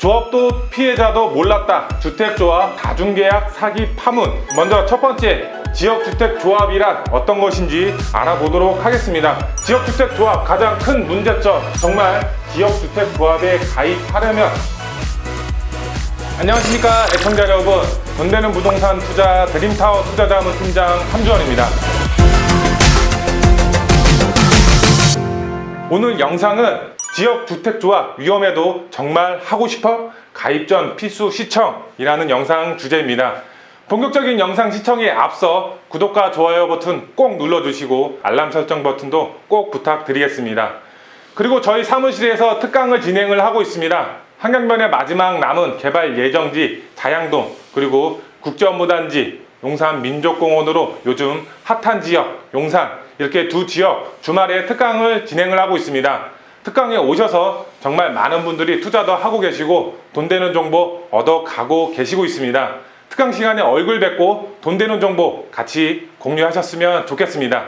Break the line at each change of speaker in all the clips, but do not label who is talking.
조합도 피해자도 몰랐다. 주택조합 다중계약 사기 파문. 먼저 첫 번째, 지역주택조합이란 어떤 것인지 알아보도록 하겠습니다. 지역주택조합 가장 큰 문제점, 정말 지역주택조합에 가입하려면 안녕하십니까 애청자 여러분, 돈되는 부동산 투자 드림타워 투자자문 팀장 함주원입니다. 오늘 영상은 지역주택조합 위험해도 정말 하고 싶어? 가입 전 필수 시청이라는 영상 주제입니다. 본격적인 영상 시청에 앞서 구독과 좋아요 버튼 꼭 눌러주시고 알람 설정 버튼도 꼭 부탁드리겠습니다. 그리고 저희 사무실에서 특강을 진행을 하고 있습니다. 한강변의 마지막 남은 개발 예정지 자양동, 그리고 국제업무단지 용산 민족공원으로 요즘 핫한 지역 용산, 이렇게 두 지역 주말에 특강을 진행을 하고 있습니다. 특강에 오셔서 정말 많은 분들이 투자도 하고 계시고 돈 되는 정보 얻어가고 계시고 있습니다. 특강 시간에 얼굴 뵙고 돈 되는 정보 같이 공유하셨으면 좋겠습니다.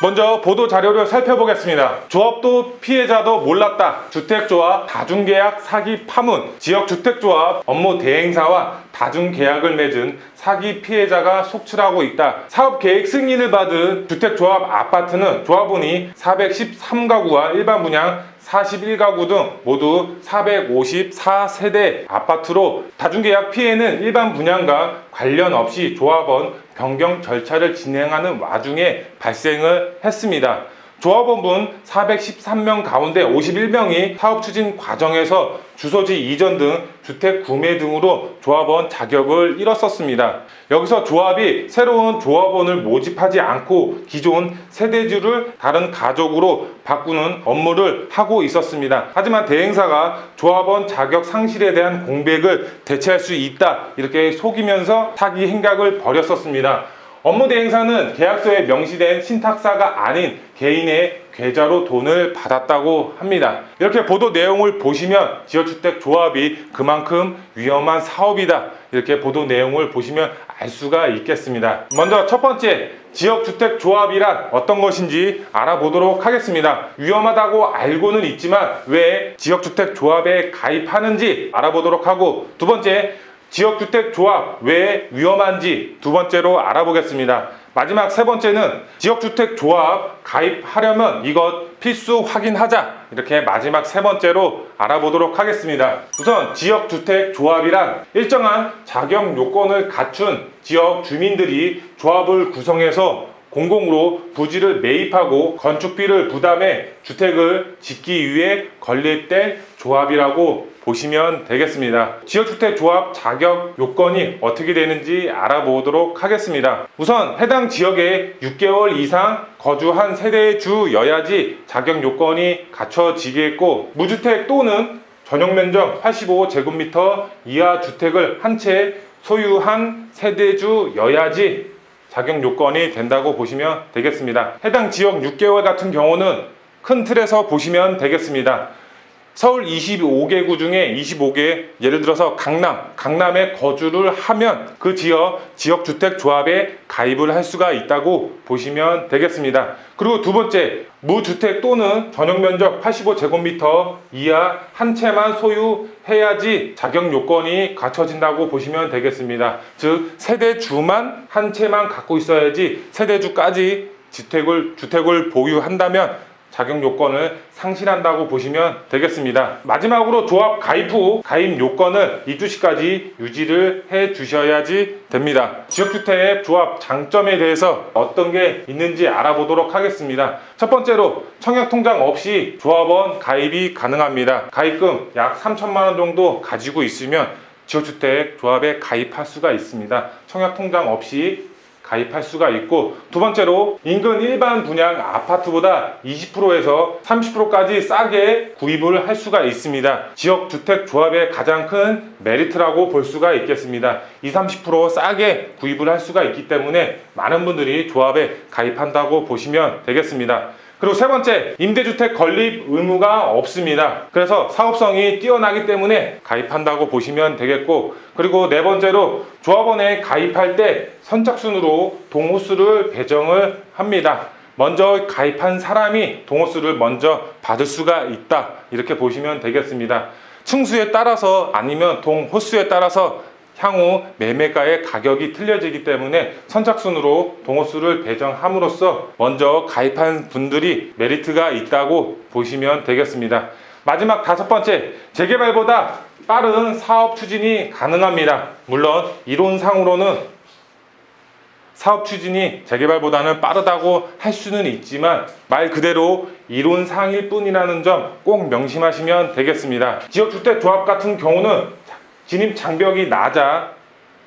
먼저 보도 자료를 살펴보겠습니다. 조합도 피해자도 몰랐다. 주택조합 다중계약 사기 파문. 지역주택조합 업무 대행사와 다중계약을 맺은 사기 피해자가 속출하고 있다. 사업계획 승인을 받은 주택조합 아파트는 조합원이 413가구와 일반 분양 41가구 등 모두 454세대 아파트로 다중계약 피해는 일반 분양과 관련 없이 조합원 변경 절차를 진행하는 와중에 발생을 했습니다. 조합원분 413명 가운데 51명이 사업 추진 과정에서 주소지 이전 등 주택 구매 등으로 조합원 자격을 잃었었습니다. 여기서 조합이 새로운 조합원을 모집하지 않고 기존 세대주를 다른 가족으로 바꾸는 업무를 하고 있었습니다. 하지만 대행사가 조합원 자격 상실에 대한 공백을 대체할 수 있다, 이렇게 속이면서 사기 행각을 벌였었습니다. 업무 대행사는 계약서에 명시된 신탁사가 아닌 개인의 계좌로 돈을 받았다고 합니다. 이렇게 보도 내용을 보시면 지역주택조합이 그만큼 위험한 사업이다, 이렇게 보도 내용을 보시면 알 수가 있겠습니다. 먼저 첫 번째, 지역주택조합이란 어떤 것인지 알아보도록 하겠습니다. 위험하다고 알고는 있지만 왜 지역주택조합에 가입하는지 알아보도록 하고, 두 번째, 지역주택조합 왜 위험한지 두 번째로 알아보겠습니다. 마지막 세 번째는 지역주택조합 가입하려면 이것 필수 확인하자, 이렇게 마지막 세 번째로 알아보도록 하겠습니다. 우선 지역주택조합이란 일정한 자격 요건을 갖춘 지역 주민들이 조합을 구성해서 공공으로 부지를 매입하고 건축비를 부담해 주택을 짓기 위해 건립된 조합이라고 보시면 되겠습니다. 지역주택조합 자격 요건이 어떻게 되는지 알아보도록 하겠습니다. 우선 해당 지역에 6개월 이상 거주한 세대주여야지 자격 요건이 갖춰지겠고, 무주택 또는 전용면적 85제곱미터 이하 주택을 한 채 소유한 세대주여야지 자격 요건이 된다고 보시면 되겠습니다. 해당 지역 6개월 같은 경우는 큰 틀에서 보시면 되겠습니다. 서울 25개구 중에 25개, 예를 들어서 강남에 거주를 하면 그 지역주택조합에 가입을 할 수가 있다고 보시면 되겠습니다. 그리고 두 번째, 무주택 또는 전용면적 85제곱미터 이하 한 채만 소유해야지 자격 요건이 갖춰진다고 보시면 되겠습니다. 즉 세대주만 한 채만 갖고 있어야지 세대주까지 주택을 보유한다면 자격 요건을 상실한다고 보시면 되겠습니다. 마지막으로 조합 가입 후 가입 요건을 입주시까지 유지를 해 주셔야지 됩니다. 지역주택 조합 장점에 대해서 어떤 게 있는지 알아보도록 하겠습니다. 첫 번째로 청약통장 없이 조합원 가입이 가능합니다. 가입금 약 3천만 원 정도 가지고 있으면 지역주택 조합에 가입할 수가 있습니다. 청약통장 없이 가입할 수가 있고, 두 번째로 인근 일반 분양 아파트보다 20%에서 30%까지 싸게 구입을 할 수가 있습니다. 지역주택조합의 가장 큰 메리트라고 볼 수가 있겠습니다. 20-30% 싸게 구입을 할 수가 있기 때문에 많은 분들이 조합에 가입한다고 보시면 되겠습니다. 그리고 세 번째, 임대주택 건립 의무가 없습니다. 그래서 사업성이 뛰어나기 때문에 가입한다고 보시면 되겠고, 그리고 네 번째로 조합원에 가입할 때 선착순으로 동호수를 배정을 합니다. 먼저 가입한 사람이 동호수를 먼저 받을 수가 있다, 이렇게 보시면 되겠습니다. 층수에 따라서 아니면 동 호수에 따라서 향후 매매가의 가격이 틀려지기 때문에 선착순으로 동호수를 배정함으로써 먼저 가입한 분들이 메리트가 있다고 보시면 되겠습니다. 마지막 5번째, 재개발보다 빠른 사업 추진이 가능합니다. 물론 이론상으로는 사업 추진이 재개발보다는 빠르다고 할 수는 있지만 말 그대로 이론상일 뿐이라는 점 꼭 명심하시면 되겠습니다. 지역주택조합 같은 경우는 진입 장벽이 낮아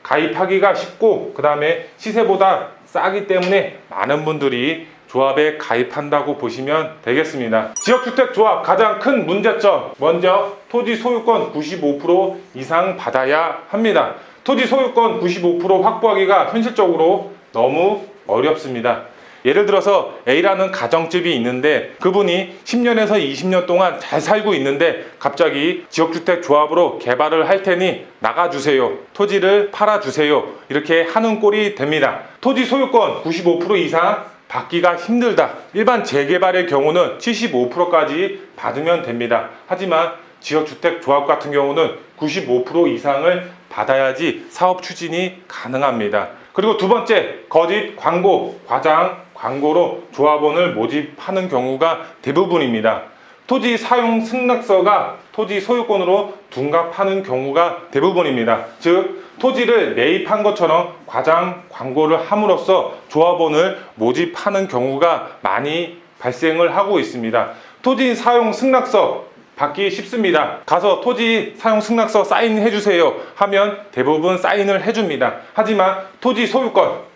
가입하기가 쉽고 그 다음에 시세보다 싸기 때문에 많은 분들이 조합에 가입한다고 보시면 되겠습니다. 지역주택조합 가장 큰 문제점, 먼저 토지 소유권 95% 이상 받아야 합니다. 토지 소유권 95% 확보하기가 현실적으로 너무 어렵습니다. 예를 들어서 A라는 가정집이 있는데 그분이 10년에서 20년 동안 잘 살고 있는데 갑자기 지역주택조합으로 개발을 할 테니 나가주세요, 토지를 팔아주세요, 이렇게 하는 꼴이 됩니다. 토지 소유권 95% 이상 받기가 힘들다. 일반 재개발의 경우는 75%까지 받으면 됩니다. 하지만 지역주택조합 같은 경우는 95% 이상을 받아야지 사업 추진이 가능합니다. 그리고 두 번째, 거짓 광고, 과장 광고로 조합원을 모집하는 경우가 대부분입니다. 토지 사용 승낙서가 토지 소유권으로 둔갑하는 경우가 대부분입니다. 즉 토지를 매입한 것처럼 과장 광고를 함으로써 조합원을 모집하는 경우가 많이 발생을 하고 있습니다. 토지 사용 승낙서 받기 쉽습니다. 가서 토지 사용 승낙서 사인해 주세요 하면 대부분 사인을 해줍니다. 하지만 토지 소유권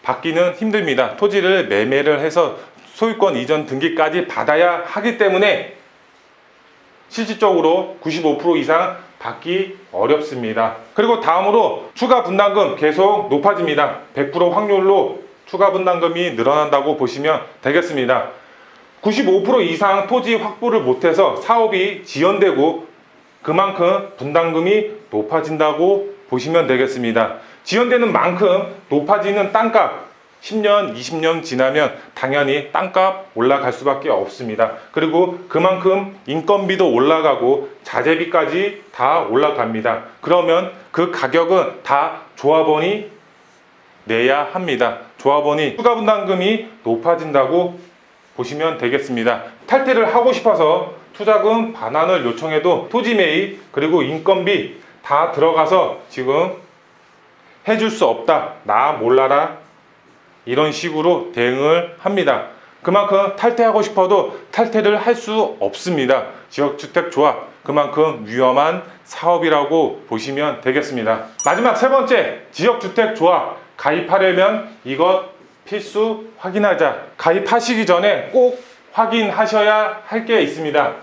받기는 힘듭니다. 토지를 매매를 해서 소유권 이전 등기까지 받아야 하기 때문에 실질적으로 95% 이상 받기 어렵습니다. 그리고 다음으로 추가 분담금 계속 높아집니다. 100% 확률로 추가 분담금이 늘어난다고 보시면 되겠습니다. 95% 이상 토지 확보를 못해서 사업이 지연되고 그만큼 분담금이 높아진다고 보시면 되겠습니다. 지연되는 만큼 높아지는 땅값, 10년, 20년 지나면 당연히 땅값 올라갈 수밖에 없습니다. 그리고 그만큼 인건비도 올라가고 자재비까지 다 올라갑니다. 그러면 그 가격은 다 조합원이 내야 합니다. 조합원이 추가 분담금이 높아진다고 보시면 되겠습니다. 탈퇴를 하고 싶어서 투자금 반환을 요청해도 토지 매입 그리고 인건비 다 들어가서 지금 해줄 수 없다, 나 몰라라, 이런 식으로 대응을 합니다. 그만큼 탈퇴하고 싶어도 탈퇴를 할 수 없습니다. 지역주택조합 그만큼 위험한 사업이라고 보시면 되겠습니다. 마지막 세 번째, 지역주택조합 가입하려면 이것 필수 확인하자. 가입하시기 전에 꼭 확인하셔야 할 게 있습니다.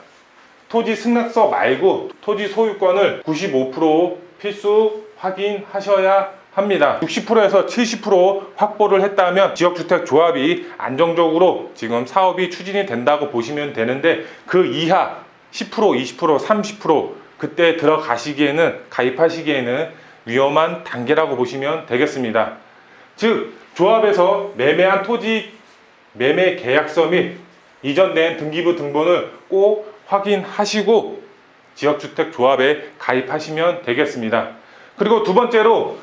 토지 승낙서 말고 토지 소유권을 95% 필수 확인하셔야 합니다. 60%에서 70% 확보를 했다면 지역주택조합이 안정적으로 지금 사업이 추진이 된다고 보시면 되는데 그 이하 10%, 20%, 30% 그때 들어가시기에는, 가입하시기에는 위험한 단계라고 보시면 되겠습니다. 즉 조합에서 매매한 토지 매매 계약서 및 이전된 등기부 등본을 꼭 확인하시고 지역주택조합에 가입하시면 되겠습니다. 그리고 두 번째로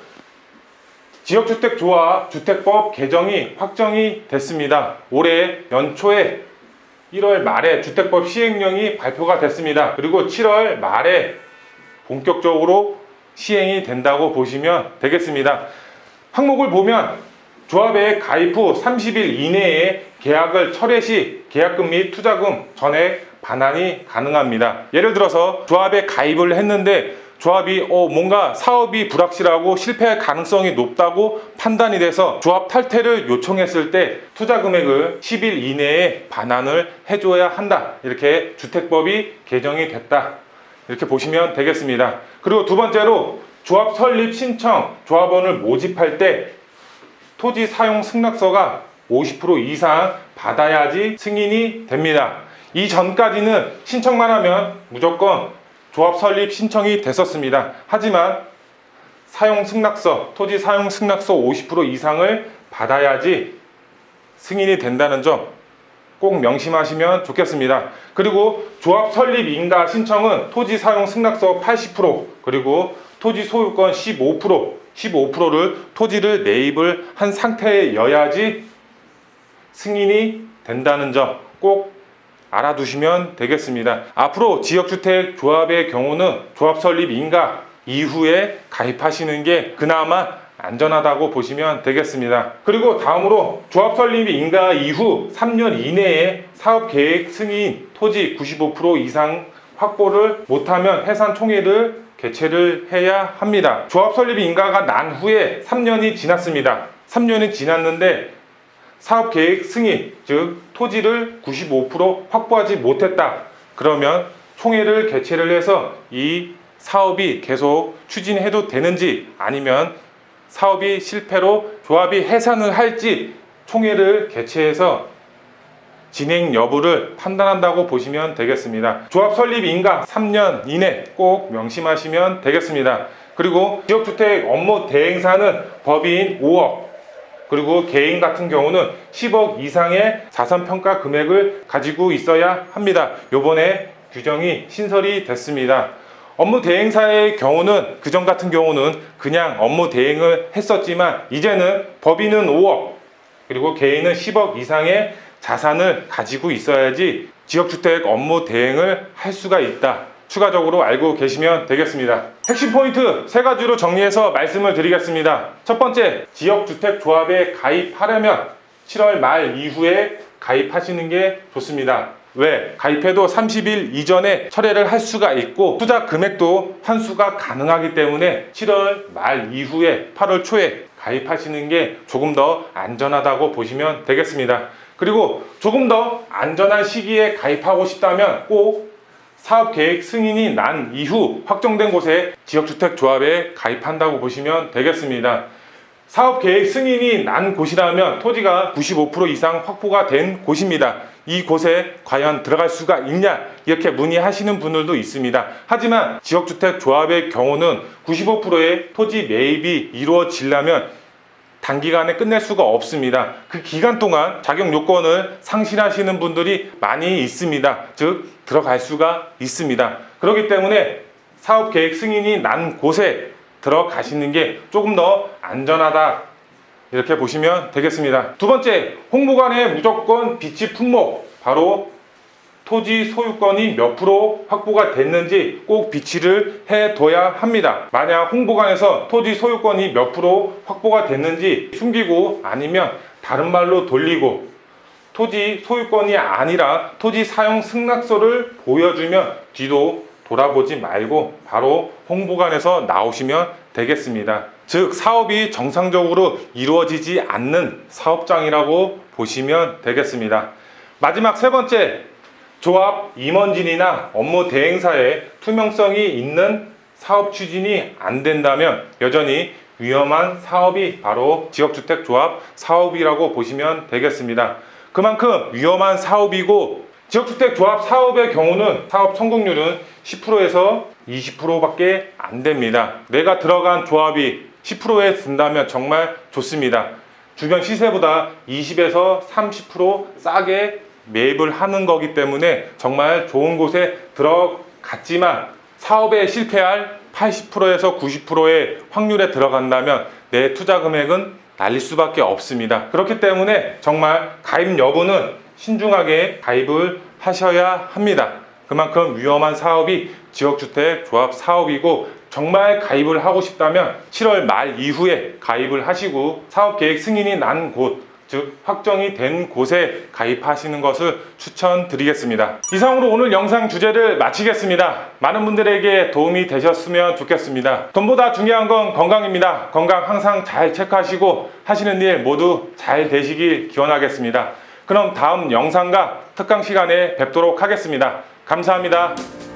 지역주택조합 주택법 개정이 확정이 됐습니다. 올해 연초에 1월 말에 주택법 시행령이 발표가 됐습니다. 그리고 7월 말에 본격적으로 시행이 된다고 보시면 되겠습니다. 항목을 보면 조합에 가입 후 30일 이내에 계약을 철회 시 계약금 및 투자금 전액 반환이 가능합니다. 예를 들어서 조합에 가입을 했는데 조합이 뭔가 사업이 불확실하고 실패할 가능성이 높다고 판단이 돼서 조합 탈퇴를 요청했을 때 투자 금액을 10일 이내에 반환을 해줘야 한다. 이렇게 주택법이 개정이 됐다. 이렇게 보시면 되겠습니다. 그리고 두 번째로 조합 설립 신청, 조합원을 모집할 때 토지 사용 승낙서가 50% 이상 받아야지 승인이 됩니다. 이전까지는 신청만 하면 무조건 조합 설립 신청이 됐었습니다. 하지만 사용 승낙서, 토지 사용 승낙서 50% 이상을 받아야지 승인이 된다는 점 꼭 명심하시면 좋겠습니다. 그리고 조합 설립 인가 신청은 토지 사용 승낙서 80%, 그리고 토지 소유권 15%를 토지를 매입을 한 상태여야지 승인이 된다는 점 꼭 알아두시면 되겠습니다. 앞으로 지역주택 조합의 경우는 조합 설립 인가 이후에 가입하시는 게 그나마 안전하다고 보시면 되겠습니다. 그리고 다음으로 조합 설립 인가 이후 3년 이내에 사업계획 승인 토지 95% 이상 확보를 못하면 해산 총회를 개최를 해야 합니다. 조합 설립 인가가 난 후에 3년이 지났습니다. 3년이 지났는데 사업계획 승인, 즉 토지를 95% 확보하지 못했다. 그러면 총회를 개최를 해서 이 사업이 계속 추진해도 되는지, 아니면 사업이 실패로 조합이 해산을 할지 총회를 개최해서 진행 여부를 판단한다고 보시면 되겠습니다. 조합 설립 인가 3년 이내 꼭 명심하시면 되겠습니다. 그리고 지역주택 업무 대행사는 법인 5억, 그리고 개인 같은 경우는 10억 이상의 자산평가 금액을 가지고 있어야 합니다. 요번에 규정이 신설이 됐습니다. 업무 대행사의 경우는 그전 같은 경우는 그냥 업무 대행을 했었지만 이제는 법인은 5억 그리고 개인은 10억 이상의 자산을 가지고 있어야지 지역주택 업무 대행을 할 수가 있다. 추가적으로 알고 계시면 되겠습니다. 핵심 포인트 3가지로 정리해서 말씀을 드리겠습니다. 첫 번째, 지역주택조합에 가입하려면 7월 말 이후에 가입하시는 게 좋습니다. 왜? 가입해도 30일 이전에 철회를 할 수가 있고 투자 금액도 환수가 가능하기 때문에 7월 말 이후에 8월 초에 가입하시는 게 조금 더 안전하다고 보시면 되겠습니다. 그리고 조금 더 안전한 시기에 가입하고 싶다면 꼭 사업계획 승인이 난 이후 확정된 곳에 지역주택조합에 가입한다고 보시면 되겠습니다. 사업계획 승인이 난 곳이라면 토지가 95% 이상 확보가 된 곳입니다. 이 곳에 과연 들어갈 수가 있냐 이렇게 문의하시는 분들도 있습니다. 하지만 지역주택조합의 경우는 95%의 토지 매입이 이루어지려면 단기간에 끝낼 수가 없습니다. 그 기간 동안 자격 요건을 상실하시는 분들이 많이 있습니다. 즉 들어갈 수가 있습니다. 그렇기 때문에 사업계획 승인이 난 곳에 들어가시는 게 조금 더 안전하다 이렇게 보시면 되겠습니다. 두 번째, 홍보관의 무조건 비치 품목, 바로 토지 소유권이 몇 프로 확보가 됐는지 꼭 비치를 해둬야 합니다. 만약 홍보관에서 토지 소유권이 몇 프로 확보가 됐는지 숨기고 아니면 다른 말로 돌리고 토지 소유권이 아니라 토지 사용 승낙서를 보여주면 뒤도 돌아보지 말고 바로 홍보관에서 나오시면 되겠습니다. 즉 사업이 정상적으로 이루어지지 않는 사업장이라고 보시면 되겠습니다. 마지막 3번째, 조합 임원진이나 업무 대행사에 투명성이 있는 사업 추진이 안 된다면 여전히 위험한 사업이 바로 지역주택조합 사업이라고 보시면 되겠습니다. 그만큼 위험한 사업이고 지역주택조합 사업의 경우는 사업 성공률은 10%에서 20%밖에 안 됩니다. 내가 들어간 조합이 10%에 든다면 정말 좋습니다. 주변 시세보다 20에서 30% 싸게 매입을 하는 거기 때문에 정말 좋은 곳에 들어갔지만 사업에 실패할 80%에서 90%의 확률에 들어간다면 내 투자 금액은 날릴 수밖에 없습니다. 그렇기 때문에 정말 가입 여부는 신중하게 가입을 하셔야 합니다. 그만큼 위험한 사업이 지역주택 조합 사업이고 정말 가입을 하고 싶다면 7월 말 이후에 가입을 하시고 사업계획 승인이 난 곳, 즉 확정이 된 곳에 가입하시는 것을 추천드리겠습니다. 이상으로 오늘 영상 주제를 마치겠습니다. 많은 분들에게 도움이 되셨으면 좋겠습니다. 돈보다 중요한 건 건강입니다. 건강 항상 잘 체크하시고 하시는 일 모두 잘 되시길 기원하겠습니다. 그럼 다음 영상과 특강 시간에 뵙도록 하겠습니다. 감사합니다.